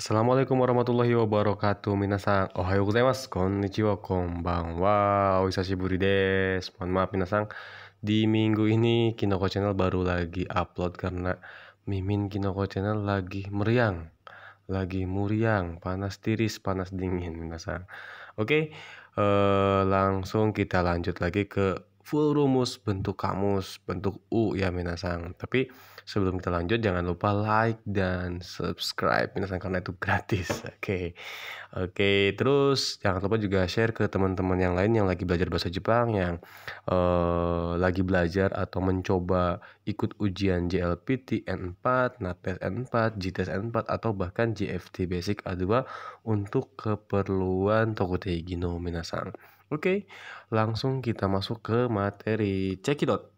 Assalamualaikum warahmatullahi wabarakatuh. Minasan, ohayo gozaimasu, konnichiwa, konbanwa, o hisashiburi desu. Mohon maaf minasan, di minggu ini Kinoko Channel baru lagi upload karena Mimin Kinoko Channel lagi meriang, lagi muriang, panas tiris, panas dingin minasan. Oke, langsung kita lanjut lagi ke full rumus bentuk kamus, bentuk U ya minasan. Tapi sebelum kita lanjut jangan lupa like dan subscribe minasan karena itu gratis. Oke, terus jangan lupa juga share ke teman-teman yang lain yang lagi belajar bahasa Jepang, yang lagi belajar atau mencoba ikut ujian JLPT N4, NATES N4, JITES N4 atau bahkan JFT Basic A2 untuk keperluan Tokuteigi no minasan. Oke, langsung kita masuk ke materi. Cekidot.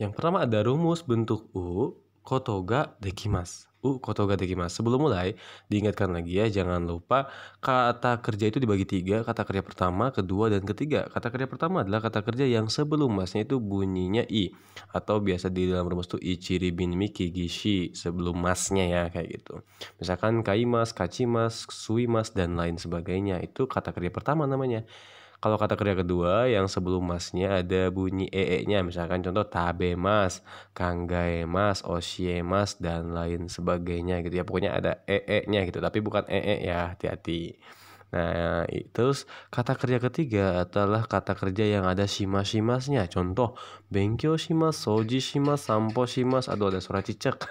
Yang pertama ada rumus bentuk U, koto ga dekimasu. U, koto ga dekimasu. Sebelum mulai, diingatkan lagi ya, jangan lupa kata kerja itu dibagi 3, kata kerja pertama, kedua, dan ketiga. Kata kerja pertama adalah kata kerja yang sebelum masnya itu bunyinya I, atau biasa di dalam rumus itu ichiri, bin, miki, gishi, sebelum masnya ya, kayak gitu. Misalkan kaimas, kachimas, suimas, dan lain sebagainya. Itu kata kerja pertama namanya. Kalau kata kerja kedua yang sebelum masnya ada bunyi nya, misalkan contoh tabemas, kanggaemas, oshiemas, dan lain sebagainya gitu ya. Pokoknya ada nya gitu, tapi bukan ya, hati-hati. Nah, terus kata kerja ketiga adalah kata kerja yang ada shimas-shimasnya. Contoh, benkyou shimasu, souji shimasu, sampo shimasu, aduh ada suara cicak.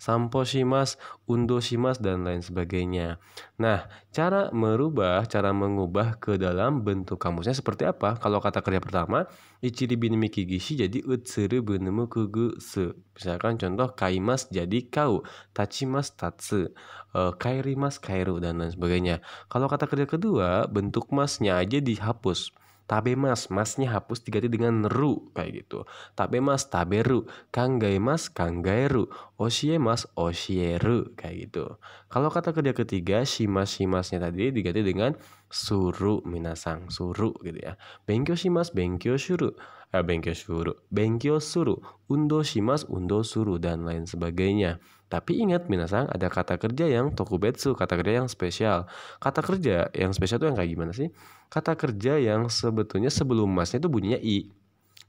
Sampo shimasu, undo shimasu, dan lain sebagainya. Nah, cara mengubah ke dalam bentuk kamusnya seperti apa? Kalau kata kerja pertama, ichiri bin miki gishi jadi utsuru bunemu kugusu. Misalkan contoh, kaimas jadi kau, tachimas tatsu, kairimas kairu, dan lain sebagainya. Kalau kata kerja kedua, bentuk masnya aja dihapus. Tabemas, masnya hapus diganti dengan ru, kayak gitu. Tabemas, taberu. Kanggaemas, kanggaeru. Oshiemas, oshieru, kayak gitu. Kalau kata kerja ketiga, shimas-shimasnya tadi diganti dengan suru minasang, suru gitu ya. Benkyou shimasu, benkyou shuru. Benkyou shuru, benkyou suru. Undo shimasu, undo suru, dan lain sebagainya. Tapi ingat minasang, ada kata kerja yang tokubetsu, kata kerja yang spesial. Kata kerja yang spesial itu yang kayak gimana sih? Kata kerja yang sebetulnya sebelum masnya itu bunyinya I.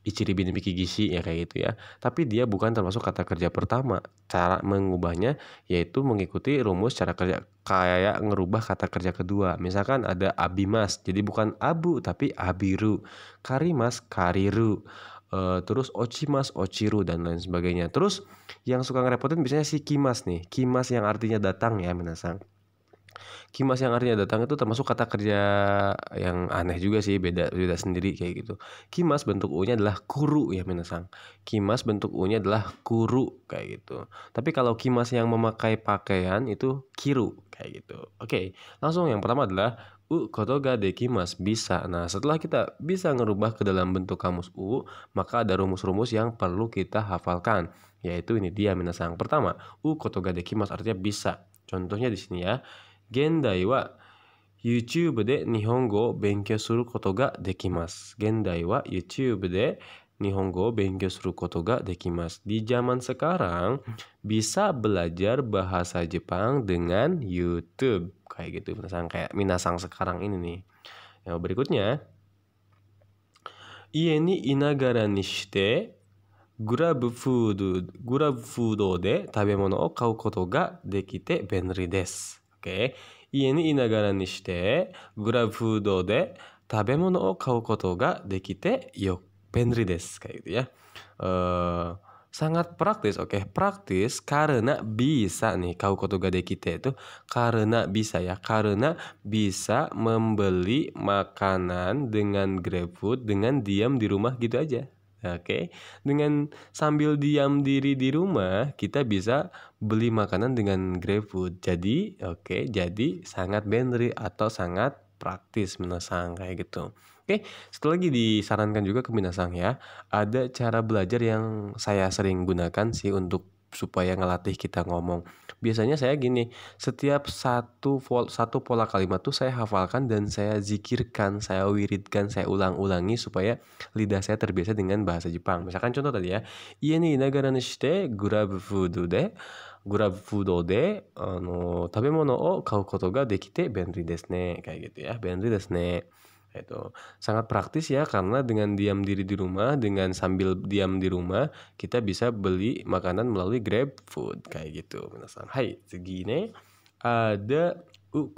Ichiri bin miki gishi ya kayak gitu ya. Tapi dia bukan termasuk kata kerja pertama. Cara mengubahnya yaitu mengikuti rumus cara kerja kayak ngerubah kata kerja kedua. Misalkan ada abimas, jadi bukan abu tapi abiru. Karimas, kariru. Terus ochimas, ochiru, dan lain sebagainya. Terus yang suka ngerepotin biasanya si kimas nih. Kimas yang artinya datang ya minasang. Kimas yang artinya datang itu termasuk kata kerja yang aneh juga sih, beda sendiri kayak gitu. Kimas bentuk U-nya adalah kuru ya minasang. Kimas bentuk U-nya adalah kuru kayak gitu. Tapi kalau kimas yang memakai pakaian itu kiru kayak gitu. Oke, langsung yang pertama adalah U koto ga dekimasu, bisa. Nah, setelah kita bisa ngerubah ke dalam bentuk kamus U, maka ada rumus-rumus yang perlu kita hafalkan. Yaitu ini dia minasang. Pertama, U koto ga dekimasu artinya bisa. Contohnya di sini ya. Gendai wa YouTube で日本語を勉強することができます。現代は YouTube で日本語を勉強することができます. Di zaman sekarang bisa belajar bahasa Jepang dengan YouTube. Kayak gitu, minasang sekarang ini nih. Yang berikutnya, 家にいながらにしてグラブフードで食べ物を買うことができて便利です。Oke, 家にいながらにしてグラブフードで食べ物を買うことができて便利です。Kayak gitu ya. Sangat praktis, oke. Praktis karena bisa nih, kau koto ga dekite itu karena bisa ya, karena bisa membeli makanan dengan GrabFood dengan diam di rumah gitu aja. Oke, dengan sambil diam diri di rumah kita bisa beli makanan dengan GrabFood. Jadi, jadi sangat benri atau sangat praktis minasang kayak gitu. Oke, setelah lagi disarankan juga ke minasang ya, ada cara belajar yang saya sering gunakan sih untuk supaya ngelatih kita ngomong. Biasanya saya gini, setiap satu pola kalimat tuh saya hafalkan dan saya zikirkan, saya wiridkan, saya ulang-ulangi supaya lidah saya terbiasa dengan bahasa Jepang. Misalkan contoh tadi ya, "Ie ni inagara ni shite grab food de tabemono o kau koto ga dekite benri desu ne." Kayak gitu ya, benri desu ne. Itu sangat praktis ya karena dengan diam diri di rumah, dengan sambil diam di rumah, kita bisa beli makanan melalui Grab Food kayak gitu. Minasan. Hai, segini ada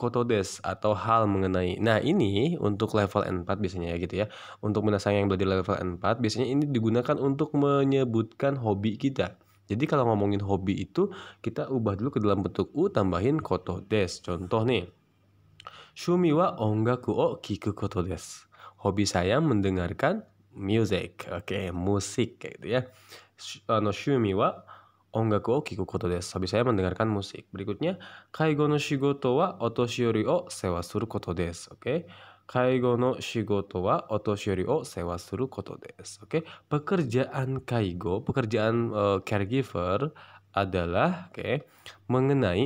koto des atau hal mengenai. Nah, ini untuk level N4 biasanya ya gitu ya. Untuk minasan yang belajar level N4 biasanya ini digunakan untuk menyebutkan hobi kita. Jadi kalau ngomongin hobi itu kita ubah dulu ke dalam bentuk tambahin koto des. Contoh nih. Shumi wa ongaku o kiku koto desu. Hobi saya mendengarkan music. Oke, musik kayak gitu ya. Shumi wa ongaku o kiku koto desu. Hobi saya mendengarkan musik. Berikutnya, kaigo no shigoto wa otoshiyori o sewa suru koto desu. Oke. Kaigo no shigoto wa otoshiyori o sewa suru koto desu. Oke. Pekerjaan kaigo, pekerjaan caregiver adalah mengenai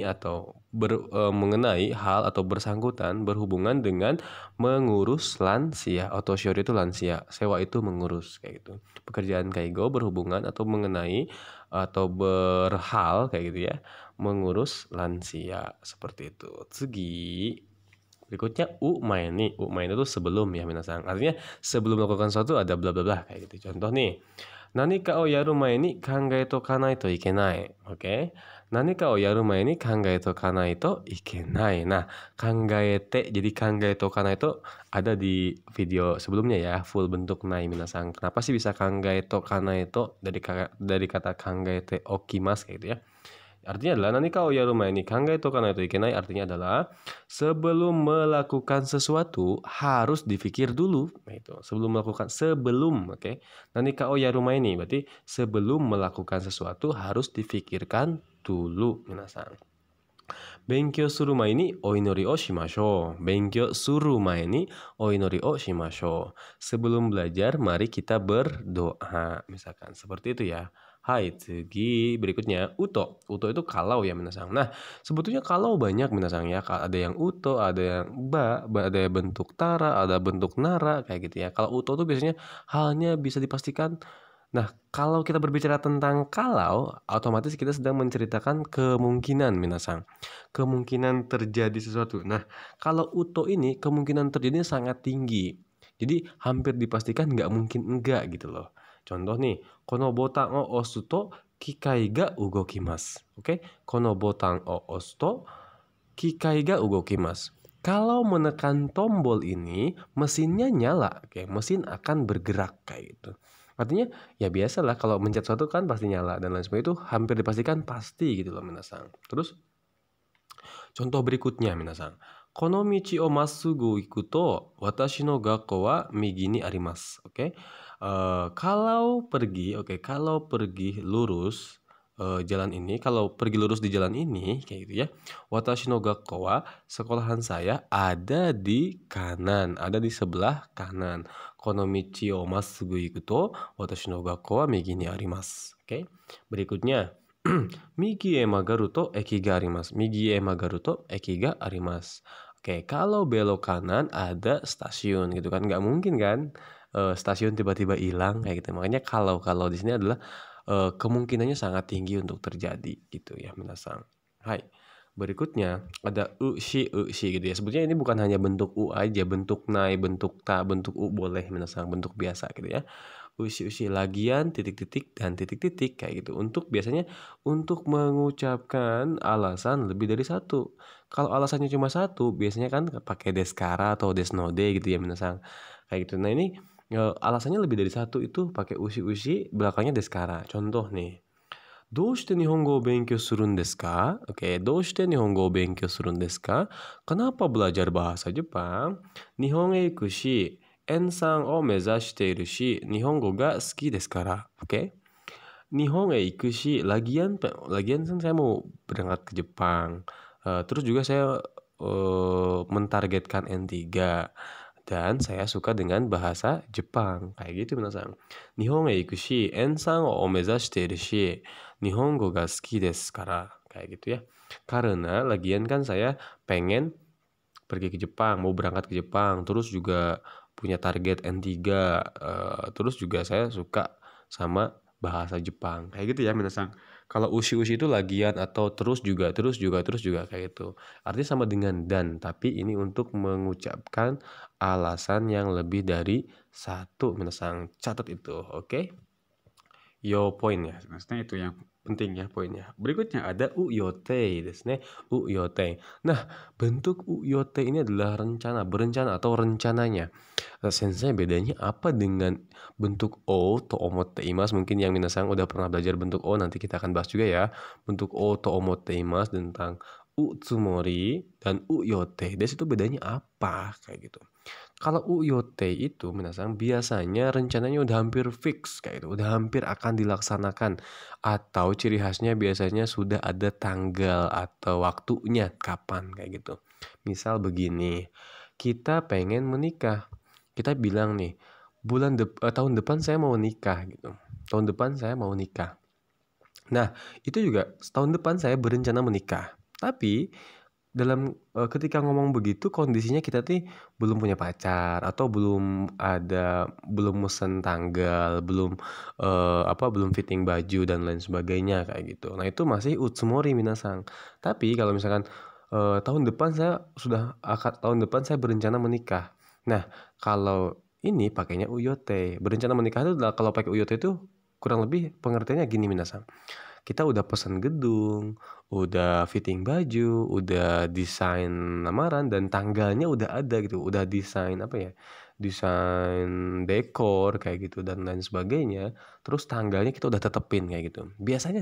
hal atau bersangkutan berhubungan dengan mengurus lansia. Otoshiyori itu lansia, sewa itu mengurus kayak gitu. Pekerjaan kaigo berhubungan atau mengenai atau berhal kayak gitu ya, mengurus lansia seperti itu. Tsugi. Berikutnya maeni. Maeni itu sebelum ya minasang. Artinya sebelum melakukan sesuatu ada bla bla bla kayak gitu. Contoh nih. Nanika o yaru mae ni kangae to kanai to ikenai. Oke. Nanika o yaru mae ni kangae to kanai to ikenai. Nah, kangaete jadi kangae to kanai to ada di video sebelumnya ya, full bentuk nai minasang. Kenapa sih bisa kangae to kanai to dari kata kangaete okimasu kayak gitu ya. Artinya adalah nanika o yaru mae ni kangae to kanai to ikenai artinya adalah sebelum melakukan sesuatu harus dipikir dulu. Nah, itu sebelum, oke. Nanika o yaru mae ni berarti sebelum melakukan sesuatu harus dipikirkan dulu, minasan. Benkyou suru mae ni oinori o shimashou. Benkyou suru mae ni oinori o shimashou. Sebelum belajar mari kita berdoa. Misalkan seperti itu ya. Hai, tsugi. Berikutnya, uto. Uto itu kalau ya, minasang. Nah, sebetulnya kalau banyak, minasang ya. Ada yang uto, ada yang ada yang bentuk tara, ada bentuk nara, kayak gitu ya. Kalau uto itu biasanya halnya bisa dipastikan. Nah, kalau kita berbicara tentang kalau, otomatis kita sedang menceritakan kemungkinan, minasang. Kemungkinan terjadi sesuatu. Nah, kalau uto ini kemungkinan terjadinya sangat tinggi. Jadi hampir dipastikan nggak mungkin enggak gitu loh. Contoh nih, kono botan o osu to kikai ga ugokimasu. Oke, kono botan o osu to kikai ga ugokimasu. Kalau menekan tombol ini, mesinnya nyala. Oke, mesin akan bergerak kayak gitu. Artinya ya biasalah kalau mencet sesuatu kan pasti nyala dan lain sebagainya itu hampir dipastikan pasti gitu loh minasang. Terus contoh berikutnya minasang. Kono michi o massugu iku to watashi no gakko wa migi ni arimasu. Oke. Kalau pergi lurus jalan ini, kalau pergi lurus di jalan ini kayak gitu ya. Watashi no gakko wa sekolahan saya ada di kanan, ada di sebelah kanan. Kono michi o massugu iku to watashi no gakko wa migi ni arimasu. Oke. Berikutnya Migi e magaru to eki ga arimasu. Migi e magaru to eki ga arimasu. Oke, kalau belok kanan ada stasiun gitu kan. Nggak mungkin kan stasiun tiba-tiba hilang kayak gitu. Makanya kalau di sini adalah kemungkinannya sangat tinggi untuk terjadi gitu ya, minasang. Hai. Berikutnya ada ushi gitu ya. Sebetulnya ini bukan hanya bentuk u aja, bentuk nai, bentuk ta, bentuk u boleh minasang, bentuk biasa gitu ya. Ushi lagian titik-titik dan titik-titik kayak gitu. Biasanya untuk mengucapkan alasan lebih dari satu. Kalau alasannya cuma satu, biasanya kan pakai deskara atau desnode gitu ya minasang. Kayak gitu. Nah, ini alasannya lebih dari satu itu pakai ushi belakangnya deskara. Contoh nih. Doushite Nihongo o benkyou surun desu ka? Oke, doushite Nihongo o benkyou surun desu ka? Kenapa belajar bahasa Jepang? Nihon e iku shi, ensan o mezashite iru shi, Nihongo ga suki desu kara. Oke. Nihon e iku shi, lagian kan saya mau berangkat ke Jepang. Terus juga saya mentargetkan N3. Dan saya suka dengan bahasa Jepang. Kayak gitu minasang. Nihon e iku shi, ensan o mezashite iru shi, Nihongo ga suki desu kara. Kayak gitu ya. Karena lagian kan saya pengen pergi ke Jepang, mau berangkat ke Jepang, terus juga punya target N3, terus juga saya suka sama bahasa Jepang. Kayak gitu ya minasang. Kalau ushi-ushi itu lagian atau terus juga kayak gitu. Artinya sama dengan dan, tapi ini untuk mengucapkan alasan yang lebih dari satu minasang. Catat itu, oke? Yo poin ya. Maksudnya itu yang penting ya poinnya. Berikutnya ada uyotei desu ne. Uyotei. Nah, bentuk uyotei ini adalah rencana, berencana atau rencananya. Sensei bedanya apa dengan bentuk o to omotteimasu? Mungkin yang minasang udah pernah belajar bentuk o, nanti kita akan bahas juga ya. Bentuk o to omotteimasu tentang utsumori dan uyotei desu itu bedanya apa? Kayak gitu. Kalau uyotei itu minasang biasanya rencananya udah hampir fix kayak gitu, udah hampir akan dilaksanakan atau ciri khasnya biasanya sudah ada tanggal atau waktunya kapan kayak gitu. Misal begini, kita pengen menikah. Kita bilang nih, tahun depan saya mau nikah gitu. Tahun depan saya mau nikah. Nah, itu juga setahun depan saya berencana menikah. Tapi ketika ngomong begitu kondisinya kita tuh belum punya pacar atau belum mesen tanggal, belum fitting baju dan lain sebagainya kayak gitu. Nah, itu masih utsumori minasang. Tapi kalau misalkan tahun depan saya berencana menikah. Nah, kalau ini pakainya uyote. Berencana menikah itu kalau pakai uyote itu kurang lebih pengertiannya gini minasang. Kita udah pesan gedung, udah fitting baju, udah desain lamaran dan tanggalnya udah ada gitu, udah desain desain dekor kayak gitu dan lain sebagainya. Terus tanggalnya kita udah tetepin kayak gitu. Biasanya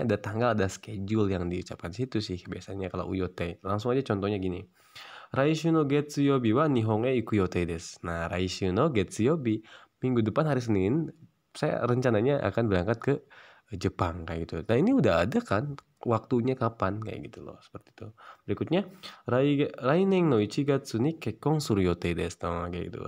ada tanggal, ada schedule yang diucapkan situ sih biasanya kalau uyote. Langsung aja contohnya gini. Raishu no getsuyobi wa Nihon e iku yotei desu. Nah, raishu no getsuyobi, minggu depan hari Senin, saya rencananya akan berangkat ke Jepang kayak gitu. Nah, ini udah ada kan waktunya kapan kayak gitu loh, seperti itu. Berikutnya, rainen no 1月に結婚する予定です. Nah, kayak gitu.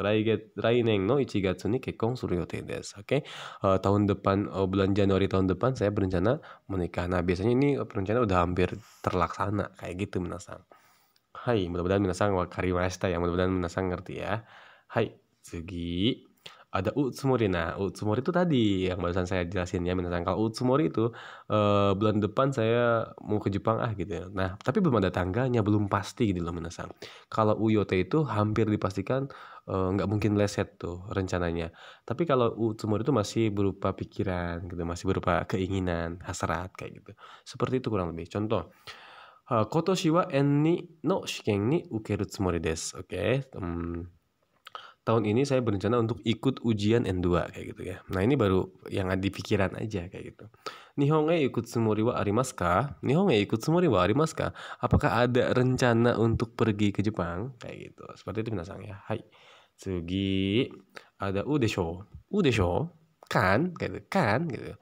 Rainen no 1月に結婚する予定です. Oke. Bulan Januari tahun depan saya berencana menikah. Nah, biasanya ini rencana udah hampir terlaksana kayak gitu minasang. Hai, mudah-mudahan minasang wakarimashita ya. Mudah-mudahan minasang ngerti ya. Hai, tsugi. Ada utsumori. Nah, utsumori itu tadi yang barusan saya jelasin ya minasang. Kalau utsumori itu bulan depan saya mau ke Jepang gitu ya. Nah, tapi belum ada tanggalnya, belum pasti gitu loh minasang. Kalau uyote itu hampir dipastikan nggak mungkin meleset tuh rencananya. Tapi kalau utsumori itu masih berupa pikiran gitu, masih berupa keinginan, hasrat kayak gitu. Seperti itu kurang lebih. Contoh, kotoshi wa N2 no shiken ni ukeru tsumori desu. Oke. Tahun ini saya berencana untuk ikut ujian N2 kayak gitu ya. Nah, ini baru yang ada di pikiran aja kayak gitu. Nihon e ikut tsumori wa arimasu ka? Nihon e ikut tsumori wa arimasu ka? Apakah ada rencana untuk pergi ke Jepang? Kayak gitu. Seperti itu minasang ya. Hai. Tsugi ada u desho. U desho? Kan? Gitu. Kan? Gitu.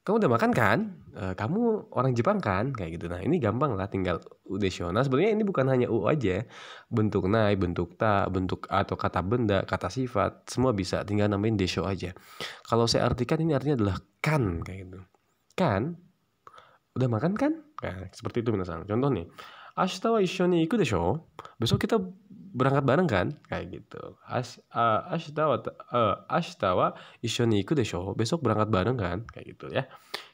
Kamu udah makan kan? Kamu orang Jepang kan? Kayak gitu. Nah, ini gampang lah tinggal u desho. Nah, sebenarnya ini bukan hanya u aja. Bentuk nai, bentuk ta, bentuk atau kata benda, kata sifat, semua bisa. Tinggal nambahin desho aja. Kalau saya artikan ini artinya adalah kan kayak gitu. Kan? Udah makan kan? Nah, seperti itu minasang. Contoh nih. Ashita wa issho ni iku desho? Besok kita berangkat bareng kan? Kayak gitu. Ashita wa issho ni iku desho? Besok berangkat bareng kan? Kayak gitu ya.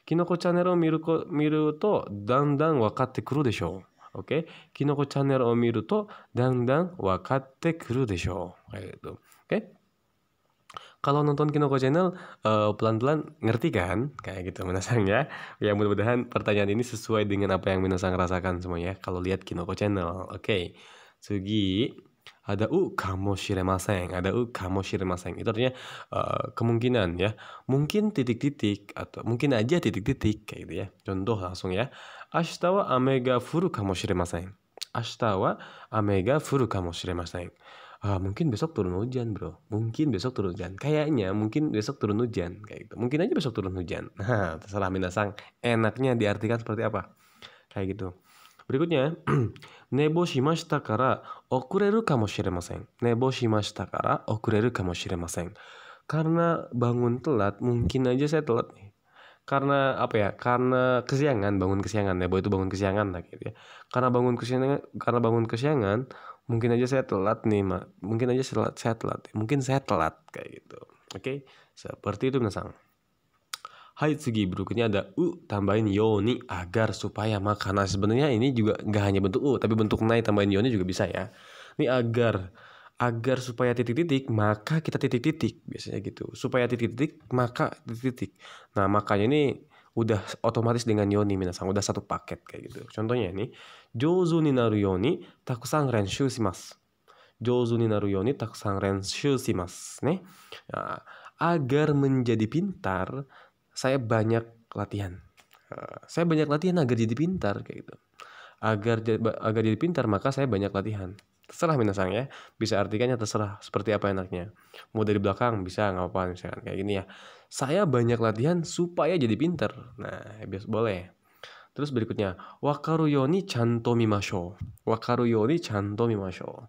Kinoko channel o miru to dandan wakatte kuru desho. Oke. Kinoko channel o miru to dandan wakatte kuru desho. Kayak gitu. Oke. Kalau nonton Kinoko Channel pelan-pelan ngerti kan? Kayak gitu minasang ya. Ya mudah-mudahan pertanyaan ini sesuai dengan apa yang minasang rasakan semuanya kalau lihat Kinoko Channel. Oke. Tsugi ada kamoshiremasen. Ada kamoshiremasen. Itu artinya kemungkinan ya. Mungkin titik-titik atau mungkin aja titik-titik kayak gitu ya. Contoh langsung ya. Ashita wa ame ga furu kamoshiremasen. Ashita wa ame ga furu kamoshiremasen. Mungkin besok turun hujan, Bro. Mungkin besok turun hujan. Kayaknya mungkin besok turun hujan kayak gitu. Mungkin aja besok turun hujan. Nah, terserah minasang enaknya diartikan seperti apa. Kayak gitu. Berikutnya, nebo shimashita kara okureru kamoshiremasen. Nebo shimashita kara okureru kamoshiremasen. Karena bangun telat, mungkin aja saya telat nih. Karena apa ya? Karena kesiangan, bangun kesiangan. Nebo itu bangun kesiangan lah gitu ya. Karena bangun kesiangan, mungkin aja saya telat nih, mungkin aja saya telat. Mungkin saya telat kayak gitu. Oke, seperti itu minasang. Hai, tsugi berikutnya ada tambahin yoni agar supaya maka. Nah, sebenarnya ini juga nggak hanya bentuk tapi bentuk nai tambahin yoni juga bisa ya. Ini agar supaya titik-titik maka kita titik-titik biasanya gitu. Supaya titik-titik maka titik-titik. Nah, makanya ini udah otomatis dengan yoni minasang, udah satu paket kayak gitu. Contohnya ini, jouzu ni naru yoni takusan renshu shimasu. Jouzu ni naru yoni takusan renshu shimasu. Nih. Nah, agar menjadi pintar saya banyak latihan. Saya banyak latihan agar jadi pintar kayak gitu. Agar jadi pintar maka saya banyak latihan. Terserah minasang ya. Bisa artikannya terserah seperti apa enaknya. Mau dari belakang bisa nggak apa-apa misalkan kayak gini ya. Saya banyak latihan supaya jadi pintar. Nah, boleh. Terus berikutnya, wakaru yoni chanto mimashou. Wakaru yoni chanto mimashou.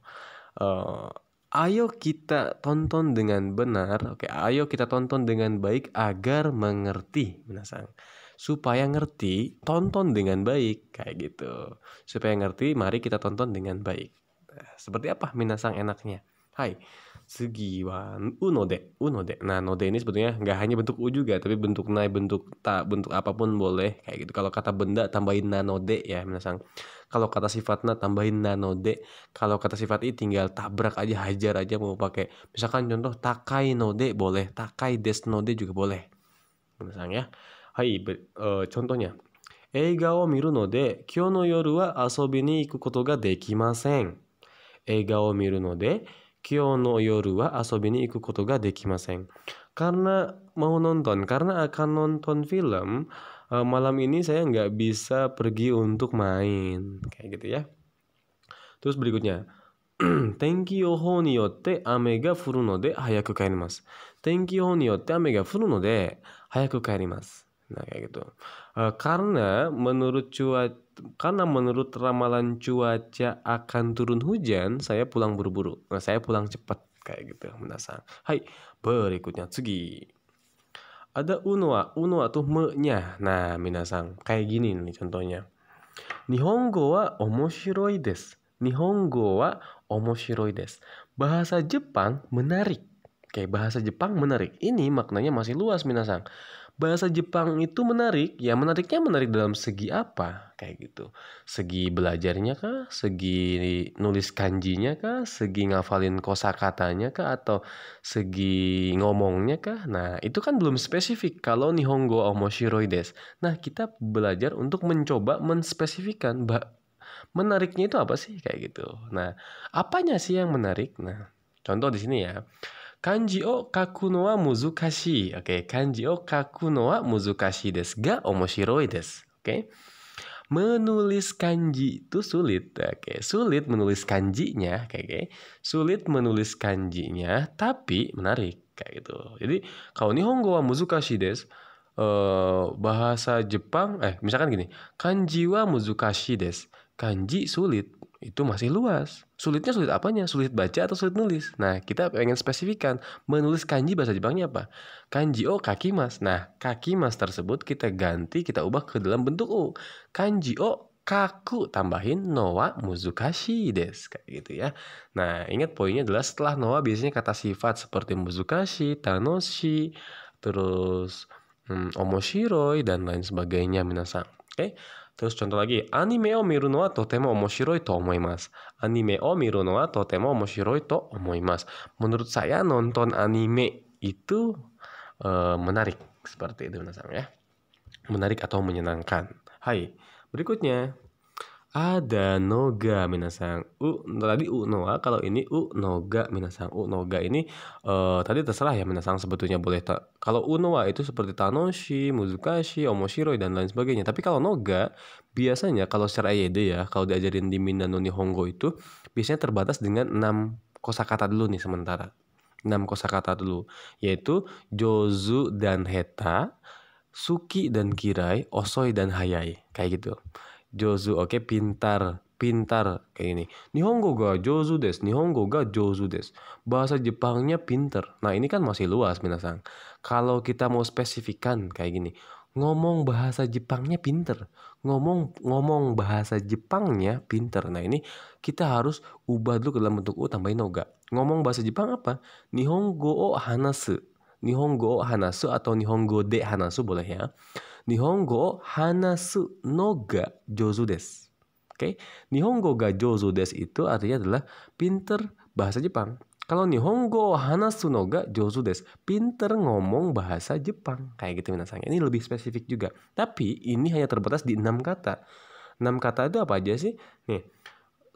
Ayo kita tonton dengan benar. Oke, ayo kita tonton dengan baik agar mengerti, minasang. Supaya ngerti, tonton dengan baik kayak gitu. Supaya ngerti, mari kita tonton dengan baik. Nah, seperti apa minasang enaknya? Hai, sugi wa unode. Nah, node ini sebetulnya nggak hanya bentuk u juga, tapi bentuk nai, bentuk ta, bentuk apapun boleh kayak gitu. Kalau kata benda tambahin nanode ya minasang. Kalau kata sifatnya tambahin nanode. Kalau kata sifat i tinggal tabrak aja, hajar aja mau pakai. Misalkan contoh takai node boleh, takai desu node juga boleh. Misalnya ya. Hai, contohnya. Eiga o miru node, kyou no yoru wa asobi ni iku koto ga dekimasen. Eiga o miru node, kyou no yoru wa asobi ni iku koto ga dekimasen. Karena mau nonton, karena akan nonton film, malam ini saya nggak bisa pergi untuk main kayak gitu ya. Terus berikutnya, tenki yohou ni yotte ame ga furu node hayaku kaerimasu. Tenki yohou ni yotte ame ga furu node hayaku kaerimasu. Nah, kayak gitu. Karena menurut ramalan cuaca akan turun hujan, saya pulang buru-buru. Nah, saya pulang cepat kayak gitu, minasang. Hai, berikutnya tsugi. Ada unoa tuh me-nya. Nah, minasang, kayak gini nih contohnya. Nihongo wa omoshiroi desu. Nihongo wa omoshiroi desu. Bahasa Jepang menarik. Kayak bahasa Jepang menarik. Ini maknanya masih luas minasang. Bahasa Jepang itu menarik. Ya, menariknya menarik dalam segi apa? Kayak gitu. Segi belajarnya kah? Segi nulis kanjinya kah? Segi ngafalin kosakatanya kah? Atau segi ngomongnya kah? Nah, itu kan belum spesifik. Kalau Nihongo omoshiroi desu. Nah, kita belajar untuk mencoba menspesifikkan menariknya itu apa sih? Kayak gitu. Nah, apanya sih yang menarik? Nah, contoh di sini ya. Kanji o kaku no wa muzukashi. Oke, kanji o kaku no wa muzukashi desu ga omoshiroi desu. Oke. Menulis kanji itu sulit. Oke, sulit menulis kanjinya, oke. Sulit menulis kanjinya tapi menarik kayak gitu. Jadi, kalau nihongo wa muzukashi desu, bahasa Jepang misalkan gini, kanji wa muzukashi desu. Kanji sulit. Itu masih luas. Sulitnya sulit apanya? Sulit baca atau sulit nulis? Nah, kita pengen spesifikkan. Menulis kanji bahasa Jepangnya apa? Kanji o kakimasu. Nah, kakimasu tersebut kita ganti, kita ubah ke dalam bentuk u. Kanji o kaku tambahin no wa muzukashi desu. Kayak gitu ya. Nah, ingat poinnya adalah setelah no wa biasanya kata sifat seperti muzukashi, tanoshi, terus omoshiroi, dan lain sebagainya minasang. Oke? Terus contoh lagi, anime o miru no wa totemo omoshiroi to omoimasu. Anime o miru no wa totemo omoshiroi to omoimasu. Menurut saya nonton anime itu menarik. Seperti itu minasang ya. Menarik atau menyenangkan. Hai, berikutnya. Ada noga minasang. Tadi no wa, kalau ini noga minasang. Noga ini tadi terserah ya minasang, sebetulnya boleh kalau no wa itu seperti tanoshi, muzukashi, omoshiroi, dan lain sebagainya. Tapi kalau noga biasanya kalau secara EYD ya, kalau diajarin di Minano Nihongo itu biasanya terbatas dengan 6 kosakata dulu nih sementara. 6 kosakata dulu, yaitu jozu dan heta, suki dan kirai, osoi dan hayai, kayak gitu. Jozu, oke, pintar, pintar kayak gini. Nihongo ga jozu desu, Nihongo ga jozu desu. Bahasa Jepangnya pinter. Nah, ini kan masih luas, minasang. Kalau kita mau spesifikkan kayak gini, ngomong bahasa Jepangnya pinter. Ngomong bahasa Jepangnya pinter. Nah, ini kita harus ubah dulu ke dalam bentuk u tambahin no ga. Ngomong bahasa Jepang apa? Nihongo o hanasu. Nihongo o hanasu atau Nihongo de hanasu boleh ya. Nihongo o hanasu no ga jozu desu. Oke, Nihongo ga jozu desu itu artinya adalah pinter bahasa Jepang. Kalau Nihongo o hanasu no ga jozu desu, pinter ngomong bahasa Jepang. Kayak gitu minasang. Ini lebih spesifik juga. Tapi ini hanya terbatas di 6 kata. 6 kata itu apa aja sih? Nih,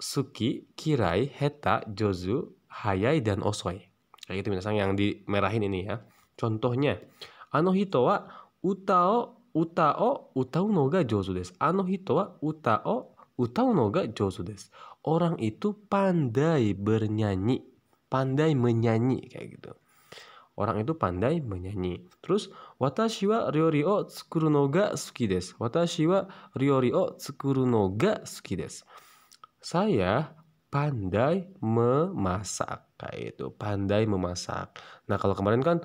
suki, kirai, heta, jozu, hayai, dan osoi. Kayak gitu minasang yang dimerahin ini ya. Contohnya, ano hito wa uta o utau no ga jozu desu. Ano hito wa uta o utau no ga jozu desu. Orang itu pandai bernyanyi, pandai menyanyi kayak gitu. Orang itu pandai menyanyi. Terus watashi wa ryori o tsukuru no ga suki desu. Watashi wa ryori o tsukuru no ga suki desu. Saya pandai memasak kayak itu, pandai memasak. Nah, kalau kemarin kan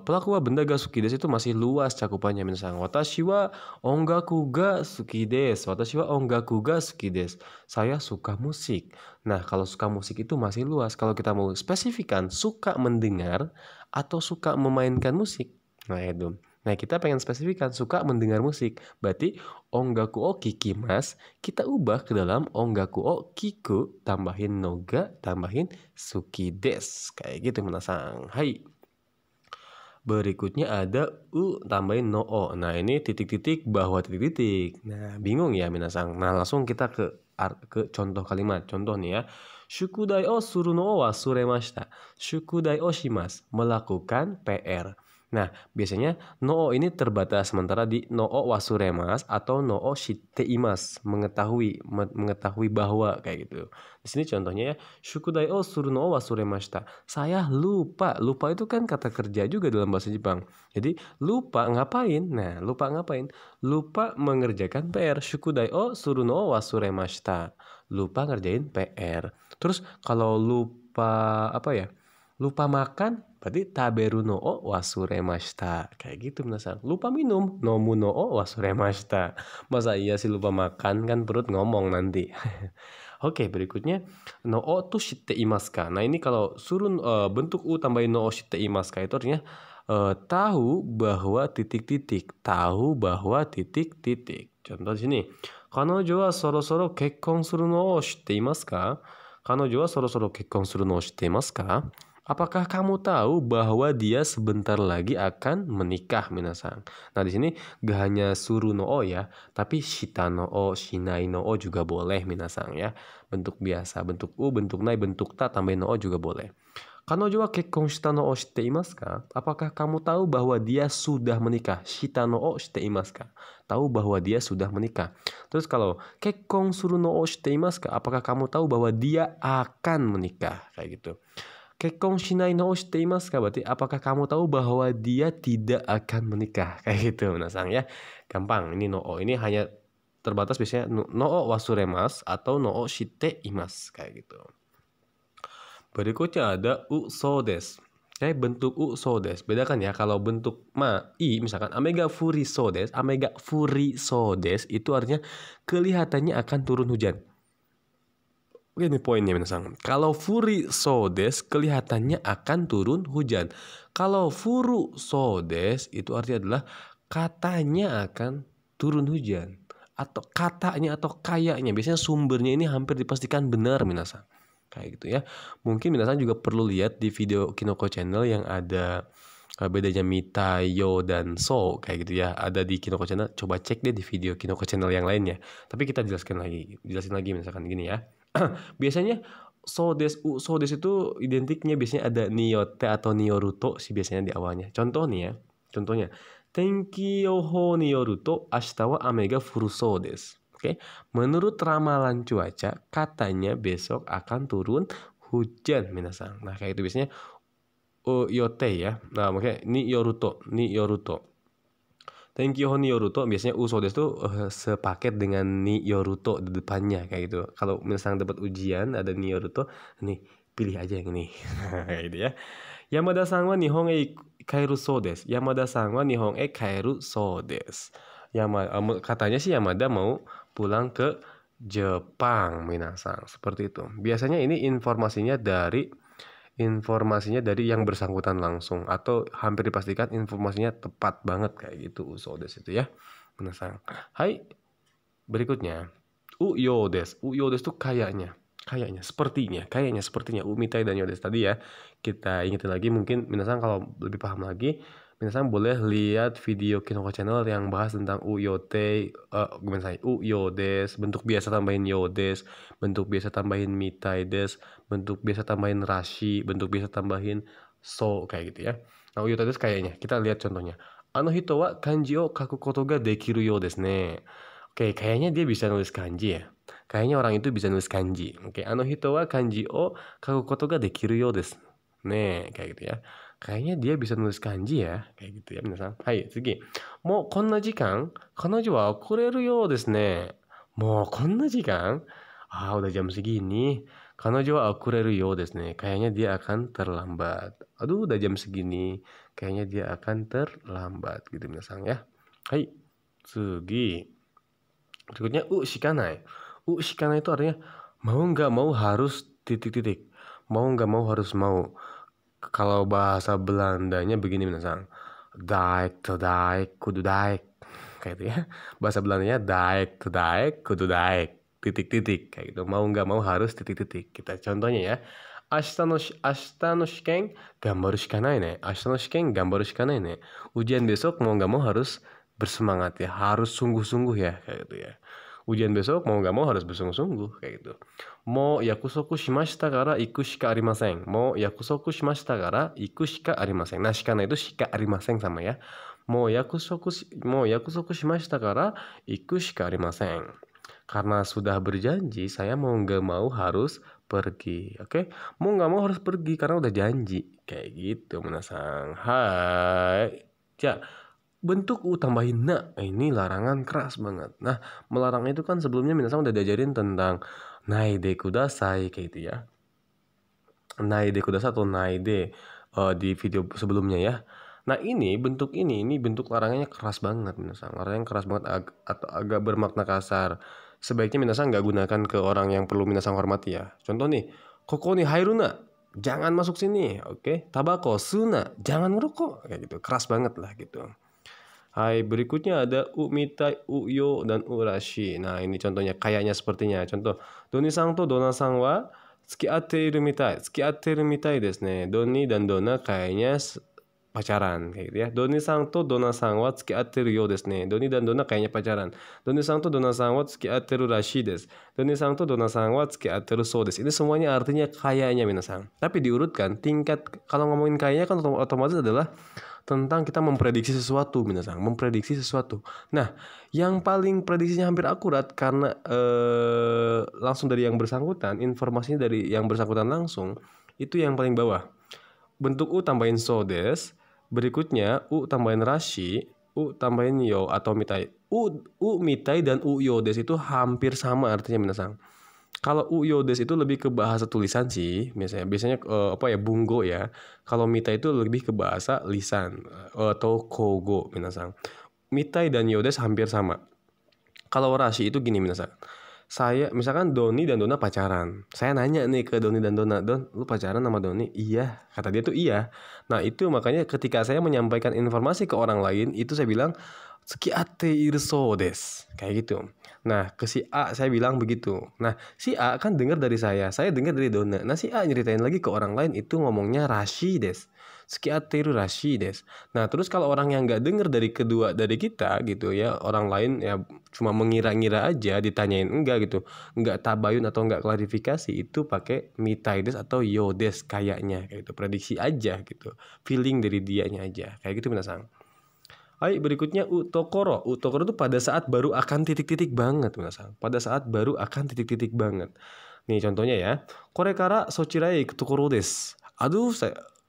pelaku wa benda ga suki desu itu masih luas cakupannya minasang. Watashi wa ongaku ga suki desu. Watashi wa ongaku ga suki desu. Saya suka musik. Nah, kalau suka musik itu masih luas. Kalau kita mau spesifikkan suka mendengar atau suka memainkan musik. Nah, itu. Nah, kita pengen spesifikkan suka mendengar musik. Berarti ongaku o kikimasu, kita ubah ke dalam ongaku o kiku, tambahin noga, tambahin suki desu. Kayak gitu minasang. Hai. Berikutnya ada u tambahin no o. Nah, ini titik-titik bahwa titik-titik. Nah, bingung ya minasang. Nah, langsung kita ke contoh kalimat. Contoh nih ya. Shukudai o suru no o wasuremashita. Shukudai o shimasu. Melakukan PR. Nah, biasanya no ini terbatas sementara di no wasuremas atau no shitte imasu, mengetahui bahwa kayak gitu. Di sini contohnya ya, shukudai o suru no wasuremashita. Saya lupa. Lupa itu kan kata kerja juga dalam bahasa Jepang. Jadi, lupa ngapain? Nah, lupa ngapain? Lupa mengerjakan PR. Shukudai o suru no wasuremashita. Lupa ngerjain PR. Terus kalau lupa apa ya? Lupa makan, berarti taberu no o wasuremashita. Kayak gitu minasang. Lupa minum, nomu no o wasuremashita. Masa iya sih lupa makan, kan perut ngomong nanti. Oke, berikutnya no o tu shitte imasu ka. Nah, ini kalau suruh bentuk u tambahin no o shitte imasu ka itu artinya tahu bahwa titik-titik. Tahu bahwa titik-titik. Contoh di sini. Kanojo wa soro-soro kekkon suru no o shitte imasu ka? Kanojo wa soro-soro kekkon suru no o shitte imasu ka? Apakah kamu tahu bahwa dia sebentar lagi akan menikah, minasang? Nah, di sini gak hanya suru no o ya, tapi shita no o, shinai no o juga boleh, minasang ya. Bentuk biasa, bentuk u, bentuk nai, bentuk ta, tambahin no o juga boleh. Kanojo wa kekkon shita no o shitte imasu ka? Apakah kamu tahu bahwa dia sudah menikah? Shita no o shitte imasu ka? Tahu bahwa dia sudah menikah. Terus kalau kekkon suru no o shitte imasu ka? Apakah kamu tahu bahwa dia akan menikah? Kayak gitu. Kekkon shinai no o shitte imasu ka? Berarti apakah kamu tahu bahwa dia tidak akan menikah? Kayak gitu, minasang ya. Gampang, ini no o. Ini hanya terbatas biasanya no o wasuremasu atau no o shitte imasu. Kayak gitu. Berikutnya ada u so desu. Kayak bentuk u so desu. Bedakan ya, kalau bentuk i misalkan amega furi so desu. Amega furi so desu itu artinya kelihatannya akan turun hujan. Ini poinnya minasang. Kalau furi so desu kelihatannya akan turun hujan. Kalau furu so desu itu artinya adalah katanya akan turun hujan. Atau katanya atau kayaknya. Biasanya sumbernya ini hampir dipastikan benar minasang. Kayak gitu ya. Mungkin minasang juga perlu lihat di video Kinoko Channel yang ada bedanya mita, yo, dan so kayak gitu ya. Ada di Kinoko Channel. Coba cek deh di video Kinoko Channel yang lainnya. Tapi kita jelasin lagi misalkan gini ya. Biasanya so desu itu identiknya biasanya ada niyote atau niyoruto sih biasanya di awalnya. Contoh nih ya. Contohnya tenki yoho niyoruto ashita wa ame ga furu so desu. Oke. Menurut ramalan cuaca katanya besok akan turun hujan minasang. Nah, kayak itu biasanya yote ya. Nah, makanya niyoruto. Tenkyo ni yoruto biasanya u so desu tuh sepaket dengan ni yoruto di depannya kayak gitu. Kalau misalnya dapat ujian ada ni yoruto, nih pilih aja yang ini. Kayak gitu ya. Yamada-san wa Nihon e kaeru so desu. Yamada-san wa Nihon e kaeru so desu. Katanya sih Yamada mau pulang ke Jepang, minasan. Seperti itu. Biasanya ini informasinya dari yang bersangkutan langsung atau hampir dipastikan informasinya tepat banget kayak gitu uso desu itu ya. Minasan. Hai. Berikutnya uyo desu. Uyo desu tuh kayaknya, sepertinya umitai dan yodes tadi ya. Kita ingetin lagi mungkin minasan kalau lebih paham lagi, minasan boleh lihat video Kinoko Channel yang bahas tentang uyote, uyo des, bentuk biasa tambahin yodes, bentuk biasa tambahin mitai des, bentuk biasa tambahin rashi, bentuk biasa tambahin so kayak gitu ya. Nah, uyote des kayaknya. Kita lihat contohnya. Ano hito wa kanji o kaku koto ga dekiru you desu ne. Oke, kayaknya dia bisa nulis kanji ya. Kayaknya orang itu bisa nulis kanji. Oke, ano hito wa kanji o kaku koto ga dekiru you desu. Nih, kayak gitu ya. Kayaknya dia bisa nulis kanji ya. Kayak gitu ya, minasan. Hai, tsugi. Mo konna jikan, kanojo wa okureru you desu ne. Mo konna jikan? Ah, udah jam segini. Kanojo wa okureru you desu ne. Kayaknya dia akan terlambat. Aduh, udah jam segini. Kayaknya dia akan terlambat gitu, minasan ya. Hai, tsugi. Berikutnya shikanai. Shikanai itu artinya mau nggak mau harus titik-titik. Mau nggak mau harus mau. Kalau bahasa Belandanya begini minasan. Daik to daik kudu daik. Kayak itu ya. Bahasa Belandanya daik to daik kudu daik. Titik-titik kayak gitu. Mau nggak mau harus titik-titik. Kita contohnya ya. Ashita no shiken gambaru shikanai ne. Ashita no shiken gambaru shikanai ne. Ujian besok mau nggak mau harus bersemangat ya, harus sungguh-sungguh ya kayak gitu ya. Ujian besok mau nggak mau harus bersungguh-sungguh kayak gitu. Mo yakusoku shimashita kara iku shika arimasen. Mo yakusoku shimashita kara iku shika arimasen. Nah, shikana itu shika arimasen sama ya. Mo yakusoku shimashita kara iku shika arimasen. Karena sudah berjanji, saya mau nggak mau harus pergi. Oke? Mau nggak mau harus pergi karena udah janji. Kayak gitu, menasang. Hai. Ya, bentuk tambahin na, ini larangan keras banget. Nah, melarang itu kan sebelumnya minasan udah diajarin tentang naide kudasai kayak gitu ya. Naide kudasai atau naide di video sebelumnya ya. Nah, ini bentuk larangannya keras banget minasan. Larangannya keras banget atau agak bermakna kasar. Sebaiknya minasan nggak gunakan ke orang yang perlu minasan hormati ya. Contoh nih, koko ni hairuna, jangan masuk sini, oke? Tabako suna, jangan ngerokok kayak gitu. Keras banget lah gitu. Hai, berikutnya ada mitai, yo, dan urashi. Nah, ini contohnya kayaknya sepertinya. Contoh, Doni-san to Dona-san wa tsukiatteiru mitai. Tsukiatteiru mitai desu ne. Doni dan Dona kayaknya pacaran kayak gitu ya. Doni-san to Dona-san wa tsukiatteiru you desu ne. Doni dan Dona kayaknya pacaran. Doni-san to Dona-san wa tsukiatteiru rashi desu. Doni-san to Dona-san wa tsukiatteiru so desu. Ini semuanya artinya kayaknya minasan. Tapi diurutkan tingkat kalau ngomongin kayaknya kan otomatis adalah tentang kita memprediksi sesuatu, minasan, memprediksi sesuatu. Nah, yang paling prediksinya hampir akurat karena langsung dari yang bersangkutan, informasinya dari yang bersangkutan langsung, itu yang paling bawah. Bentuk u tambahin so des, berikutnya u tambahin rashi, u tambahin yo atau mitai. U mitai dan u yo des itu hampir sama artinya, minasan. Kalau uyodes itu lebih ke bahasa tulisan sih, biasanya bungo ya. Kalau mitai itu lebih ke bahasa lisan atau kogo, minasan. Mitai dan yodes hampir sama. Kalau rashi itu gini, minasan. Saya misalkan Doni dan Dona pacaran. Saya nanya nih ke Doni dan Dona, "Don, lu pacaran sama Doni?" "Iya." Kata dia tuh iya. Nah, itu makanya ketika saya menyampaikan informasi ke orang lain, itu saya bilang tsukiatteiru so desu. Kayak gitu. Nah, ke si A saya bilang begitu. Nah, si A kan dengar dari saya dengar dari Dona. Nah, si A nyeritain lagi ke orang lain itu ngomongnya rashi desu. Tsukiatteiru rashi desu. Nah, terus kalau orang yang nggak dengar dari kita gitu ya, orang lain ya cuma mengira-ngira aja, ditanyain enggak gitu, nggak tabayun atau nggak klarifikasi, itu pakai mitai desu atau yodes kayaknya kayak gitu, prediksi aja gitu, feeling dari dianya aja kayak gitu, minasan. Hai, berikutnya utokoro. Utokoro itu pada saat baru akan titik-titik banget, minasan. Pada saat baru akan titik-titik banget. Nih contohnya ya. Korekara sochirai tokoro desu. Aduh,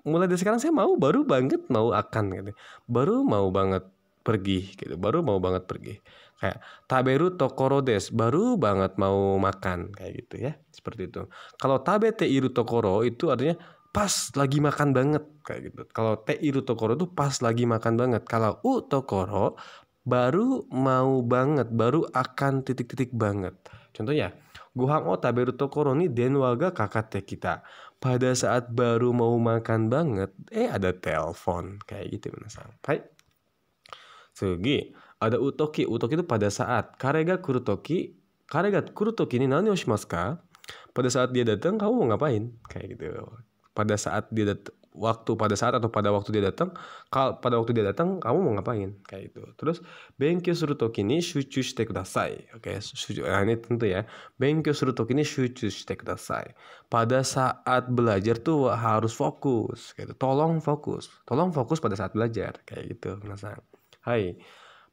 mulai dari sekarang saya baru banget mau akan gitu. Baru mau banget pergi gitu, baru mau banget pergi. Kayak taberu tokoro des, baru banget mau makan kayak gitu ya, seperti itu. Kalau tabete iru tokoro itu artinya pas lagi makan banget kayak gitu. Kalau te iru tokoro itu pas lagi makan banget. Kalau u tokoro baru mau banget, baru akan titik-titik banget. Contohnya, gohan o taberu tokoro ni denwa ga kakate kita. Pada saat baru mau makan banget, ada telepon kayak gitu minasan. Hai. Sugi, ada utoki. Utoki itu pada saat. Kare ga kuru toki ni nani o shimasu ka? Pada saat dia datang, kamu mau ngapain? Kayak gitu. Pada saat dia datang, pada saat atau pada waktu dia datang, kamu mau ngapain? Kayak gitu. Terus, benkyou suru toki ni shuchū shite kudasai. Oke, ini tentu ya. Benkyou suru toki ni shuchū shite kudasai. Pada saat belajar tuh harus fokus. Gitu. Tolong fokus pada saat belajar. Kayak gitu, minasan. Hai.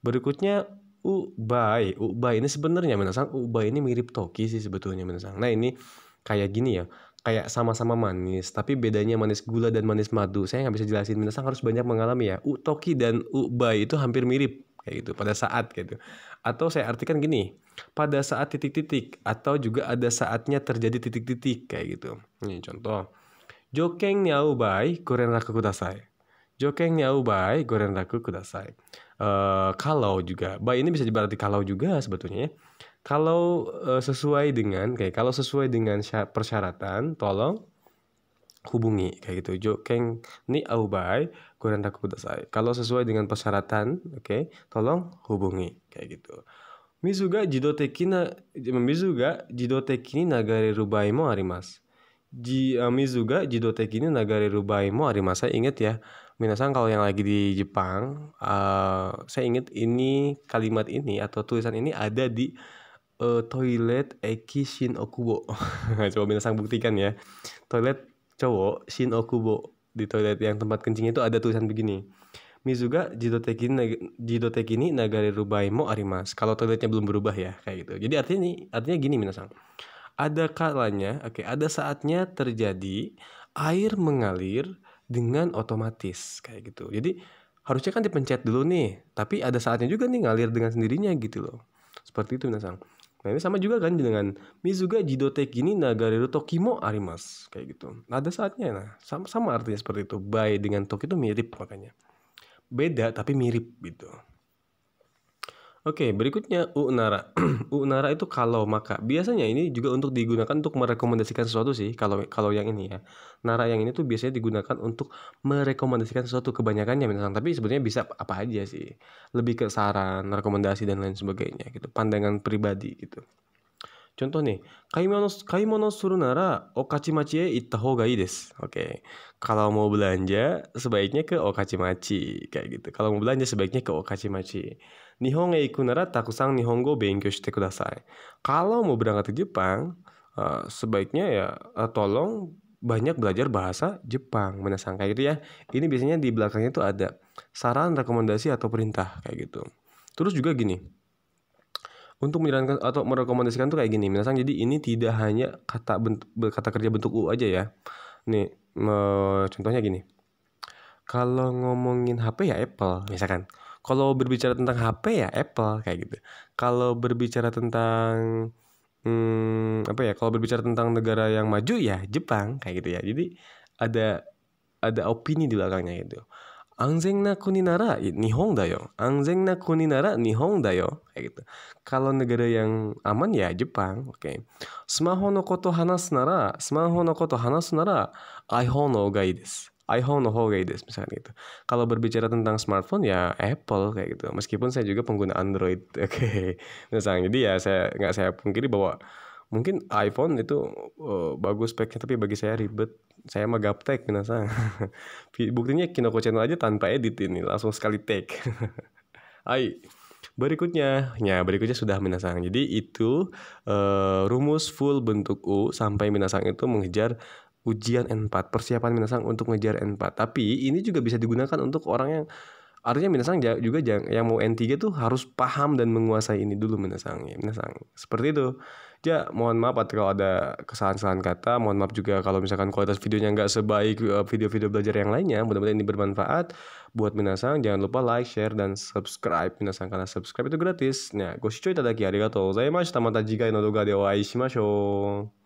Berikutnya ubai. Ubai ini sebenarnya minasan, ubai ini mirip toki sih sebetulnya minasan. Nah, ini kayak gini ya. Kayak sama-sama manis, tapi bedanya manis gula dan manis madu. Saya nggak bisa jelasin, minasan harus banyak mengalami ya. Toki dan ubai itu hampir mirip kayak gitu pada saat gitu. Atau saya artikan gini, pada saat titik-titik atau juga ada saatnya terjadi titik-titik kayak gitu. Ini contoh. Jokeng ni ubai goren raku kudasai. Jokeng ni ubai goren raku kudasai. Kalau juga, bai ini bisa berarti kalau juga sebetulnya ya. Kalau sesuai dengan persyaratan, tolong hubungi kayak gitu. Jokeng ni aubai goren raku kudasai. Kalau sesuai dengan persyaratan, oke, tolong hubungi kayak gitu. Mizu ga jidoteki ni nagareru bai mo arimasu. Mizu ga jidoteki ni nagareru bai mo arimasu. Saya ingat ya, minasan kalau yang lagi di Jepang, saya ingat ini kalimat ini atau tulisan ini ada di toilet Eki Shin-Okubo. Coba minasan buktikan ya. Toilet cowok Shin-Okubo, di toilet yang tempat kencing itu ada tulisan begini. Mizu ga jidoteki ni nagareru bai mo arimasu. Kalau toiletnya belum berubah ya, kayak gitu. Jadi artinya gini minasan. Ada kalanya, ada saatnya terjadi air mengalir dengan otomatis kayak gitu. Jadi harusnya kan dipencet dulu nih, tapi ada saatnya juga nih ngalir dengan sendirinya gitu loh. Seperti itu minasan. Nah, ini sama juga kan dengan Mizu ga jidoteki ni nagareru toki mo arimasu kayak gitu. Ada saatnya. Nah, sama artinya seperti itu. Bai dengan toki itu mirip makanya. Beda tapi mirip gitu. Oke, berikutnya unara. Unara itu kalau maka. Biasanya ini juga untuk digunakan untuk merekomendasikan sesuatu sih. Kalau yang ini ya. Nara yang ini tuh biasanya digunakan untuk merekomendasikan sesuatu kebanyakannya misalnya. Tapi sebenarnya bisa apa aja sih. Lebih ke saran, rekomendasi dan lain sebagainya gitu. Pandangan pribadi gitu. Contoh nih, kaimono suru nara okachimachi e itta hou ga ii desu. Oke. Kalau mau belanja sebaiknya ke okachimachi kayak gitu. Kalau mau belanja sebaiknya ke okachimachi. Nihon e iku nara takusang nihongo benkyou shite kudasai. Kalau mau berangkat ke Jepang, sebaiknya ya tolong banyak belajar bahasa Jepang. Minasan kayak gitu ya. Ini biasanya di belakangnya tuh ada saran, rekomendasi atau perintah kayak gitu. Terus juga gini. Untuk menjalankan atau merekomendasikan tuh kayak gini. Misalnya jadi ini tidak hanya kata kerja bentuk U aja ya. Nih, contohnya gini. Kalau ngomongin HP ya Apple, misalkan. Kalau berbicara tentang HP ya Apple kayak gitu. Kalau berbicara tentang kalau berbicara tentang negara yang maju ya Jepang kayak gitu ya. Jadi ada opini di belakangnya gitu. Anzen na kuni nara Nihon da yo. Anzen na kuni nara Nihon da yo. Kayak gitu. Kalau negara yang aman ya Jepang. Oke. Smaho no koto hanasu nara iPhone no ga ii desu. iPhone no hou ga ii desu misalkan gitu. Kalau berbicara tentang smartphone ya Apple kayak gitu. Meskipun saya juga pengguna Android. Oke. Misalnya jadi ya nggak saya pungkiri bahwa mungkin iPhone itu bagus speknya, tapi bagi saya ribet. Saya mah gaptek minasan. Buktinya Kinoko Channel aja tanpa edit ini, langsung sekali take. Hai. Berikutnya sudah minasan. Jadi itu rumus full bentuk U sampai minasan itu mengejar ujian N4, persiapan minasan untuk mengejar N4. Tapi ini juga bisa digunakan untuk orang yang Artinya minasang juga yang mau N3 tuh harus paham dan menguasai ini dulu minasang. Seperti itu. Ya, mohon maaf kalau ada kesalahan-kesalahan kata. Mohon maaf juga kalau misalkan kualitas videonya nggak sebaik video-video belajar yang lainnya. Mudah-mudahan ini bermanfaat buat minasang. Jangan lupa like, share, dan subscribe minasang. Karena subscribe itu gratis. Nah,ご視聴いただきありがとうございました。また次回の動画でお会いしましょう。